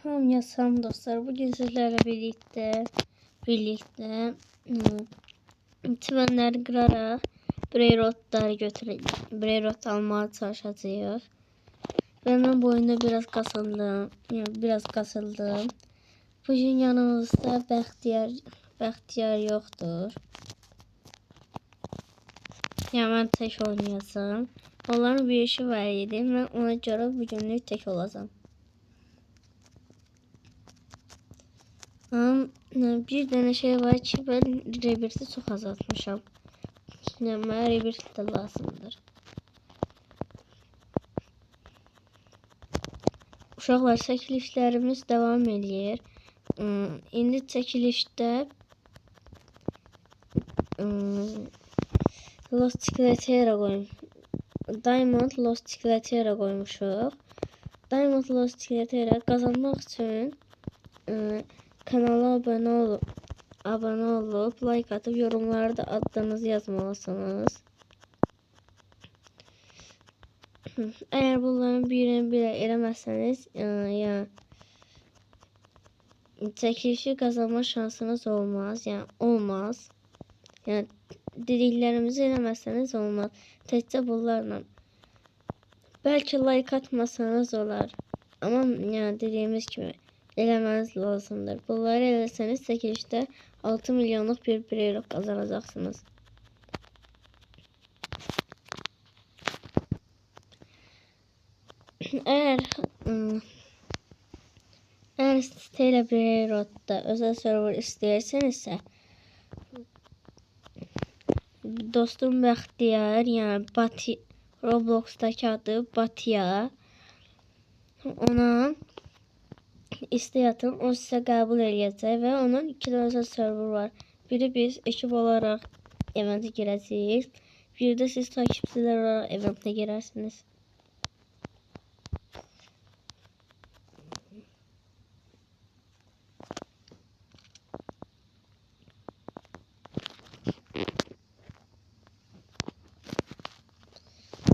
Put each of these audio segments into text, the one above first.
Hamıya salam dostlar. Bugün sizlerle birlikte çimenleri kırarak Brayrotları Brayrot almaya çalışacağız. Ve ben bu oyunda biraz kasıldım. Bugün yanımızda Bəxtiyar yoktur. Yani ben tek oynayacağım. Onların bir işi var idi. Ben ona göre bugünlük tek olacağım. Bir tane şey var ki ben rebirti çok azaltmışam. Yani bana rebirti de lazımdır. Uşaqlar, çəkilişlərimiz devam edir. İndi çəkilişdə Lost Chicletera Diamond Lost Chicletera koymuşuq. Diamond Lost Chicletera kazanmaq üçün kanala abone olup like atıp yorumlarda adlarınızı yazmalısınız. Eğer bunların birini bile eləməsəniz, yani çəkilişi kazanma şansınız olmaz. Yani olmaz. Yani dediklərimizi eləməsəniz olmaz. Təkcə bunlarla. Belki like atmasanız olar. Ama yani dediğimiz gibi eləməniz lazımdır. Bunları eləsəniz çəkilişdə 6 milyonluq bir Brayrot kazanacaksınız. Eğer siteyle Brayrot'ta özel server istəyirsinizsə, dostum Bəxtiyar, yani Roblox'taki adı Batiya, ona isteği atın, o size qəbul edəcək və onun 2 tane özel server var. Biri biz ekip olarak eventə girəcəyik, bir de siz takipçiler olarak eventə girersiniz.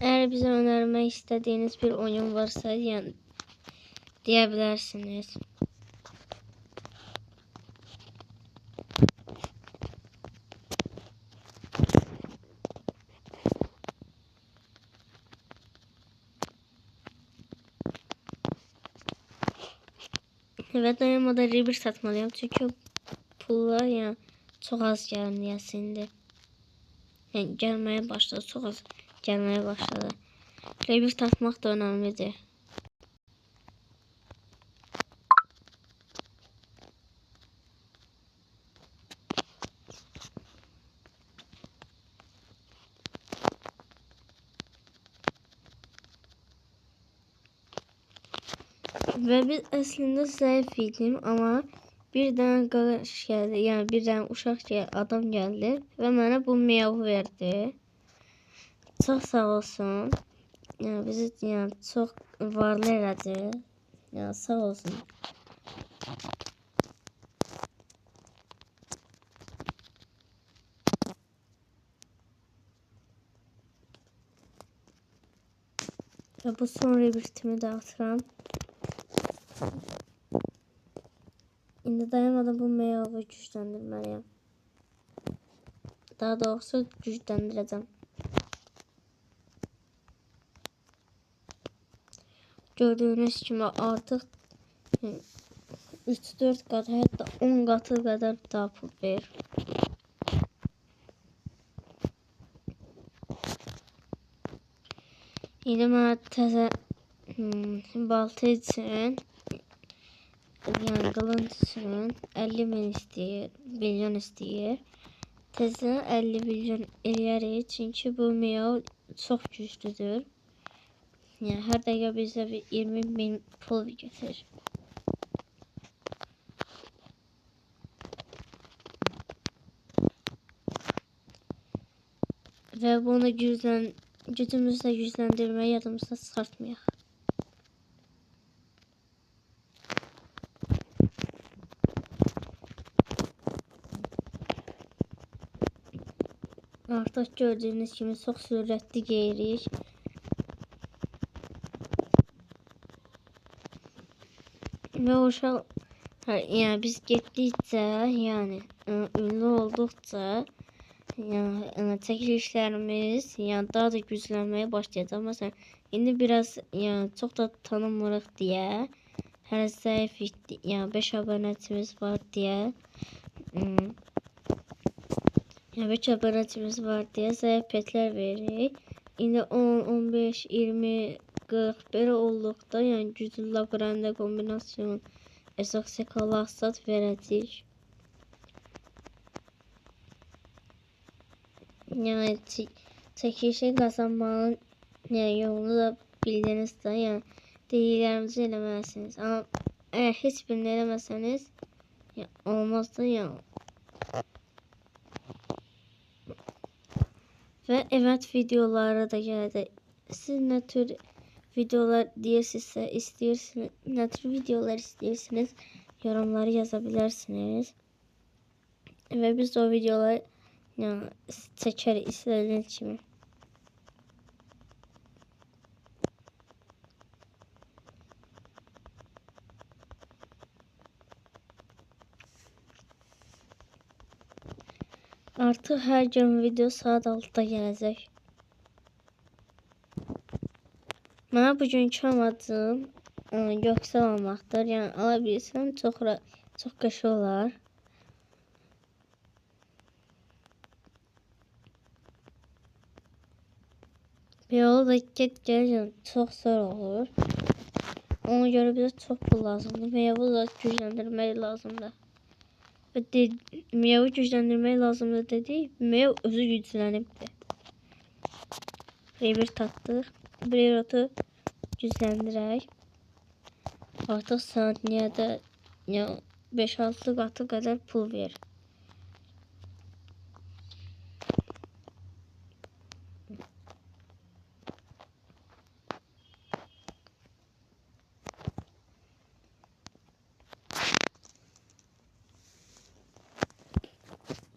Eğer bize önermek istediğiniz bir oyun varsa yani diyebilirsiniz. Evet, dayanmadan rebir satmalıyım çünkü pullar yani çok az gelmiyor şimdi. Yani gelmeye başladı, çok az gelmeye başladı. Rebir satmak da önemlidir. Ve biz aslında zayıf idim ama birden qardaş geldi, yani birden uşaq geldi, adam geldi ve bana bu miyav verdi. Çok sağ olsun. Yani bizi yani çok varlı elədi. Yani sağ olsun. Ve bu son rebirtimi dağıtıram. İndi dayanmadan bu meyavı gücləndirməliyəm. Daha doğrusu gücləndirəcəm. Gördüğünüz gibi artık 3-4 kat, hatta 10 katı kadar daha pul verir. İndi mənə təzə balta üçün, yani qılınc üçün 50 milyon istəyir. Təzə 50 milyon eləyərik çünkü bu miyav çox güclüdür. Yani her dakika bize bir 20 bin pul getirir. Ve bunu gücümüzle güçlendirmeyi yadımızda çıkartmayaq. Artık gördüğünüz gibi çok sürətli geyirik. Ve o uşaq yani biz getdikcə, yəni ünlü olduqca yəni çəkilişlərimiz yəni daha da güclənməyə başlayacaq. Məsələn, indi biraz yəni çox da tanınmırıq deyə, hələ zəif yəni 5 abunəçimiz var deyə, yəni 5 abunəçimiz var deyə zəif petlər veririk. İndi 10, 15, 20, 40 belə olduqda, yəni güclü labirində kombinasyon esoksikalı hasat verəcək. Yəni çəkilişi qazanmanın yolunu da bildinizsə, yəni dediklərimizi eləməlisiniz. Amma əgər heç birini eləməsəniz, olmaz da yəni. Və event videoları da gəldi. Siz nə tür videolar deyirsinizsə, nə tür videolar istəyirsiniz, yorumları yaza bilərsiniz. Və biz o videoları yəni çəkərik istədiyiniz kimi. Artıq hər gün video saat 6-da gələcək. Mənə bugünkü amacım Göksel almaqdır. Yəni ala bilsəm çox qəşəng olar. Yolu da get-gəl çox zor olur. Ona görə bizə çox pul lazımdır. Meyvə da gücləndirmək lazımdır. Meyvə gücləndirmək lazımdır dedik. Meyvə özü güclənibdir. Rebir tatdıq. Brerotu gücləndirək. Artıq saniyədə 5-6 qatı qədər pul verir.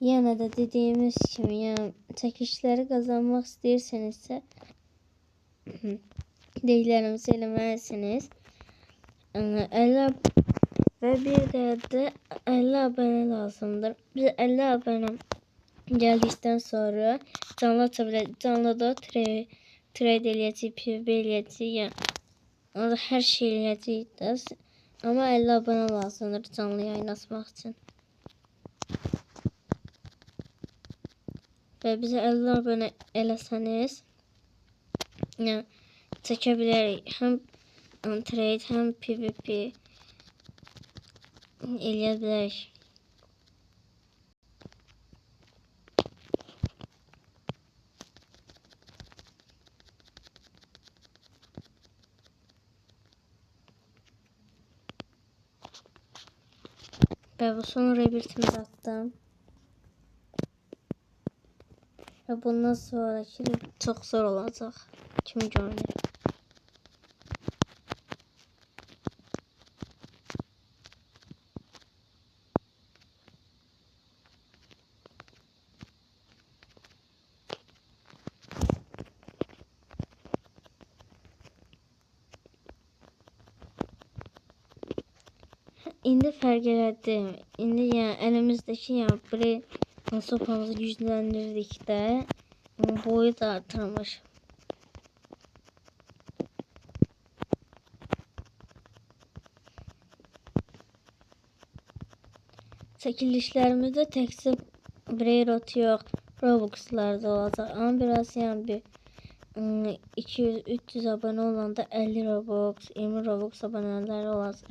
Yenə də dediyimiz kimi, yəni çəkilişləri qazanmaq istəyirsinizsə, dediklərimizi eləməlisiniz. 50 və bir də 50 abunə lazımdır. Biz 50 abunə gəldikdən sonra canlı aça biləcək. Canlıda trade eləyəcək, PvP eləyəcək, yəni orada hər şey eləyəcək. Amma 50 abunə lazımdır canlı yayın açmaq üçün. Və bizə 50 abunə eləsəniz, yəni çəkə bilərik. Həm trade, həm PvP eləyə bilərik. Və bu son rebirtimizi attım. Və bundan sonraki çox zor olacaq kimi görünür. İndi fərq elədim. İndi yəni əlimizdəki yəni sopamızı gücləndirdikdə boyu da artırmış. Çəkilişlərimizdə təkcə Brayrot yox, Robux'larda olacaq. Amma biraz yəni bir 200-300 abunə olanda 50 Robux, 20 Robux abunələri olacaq.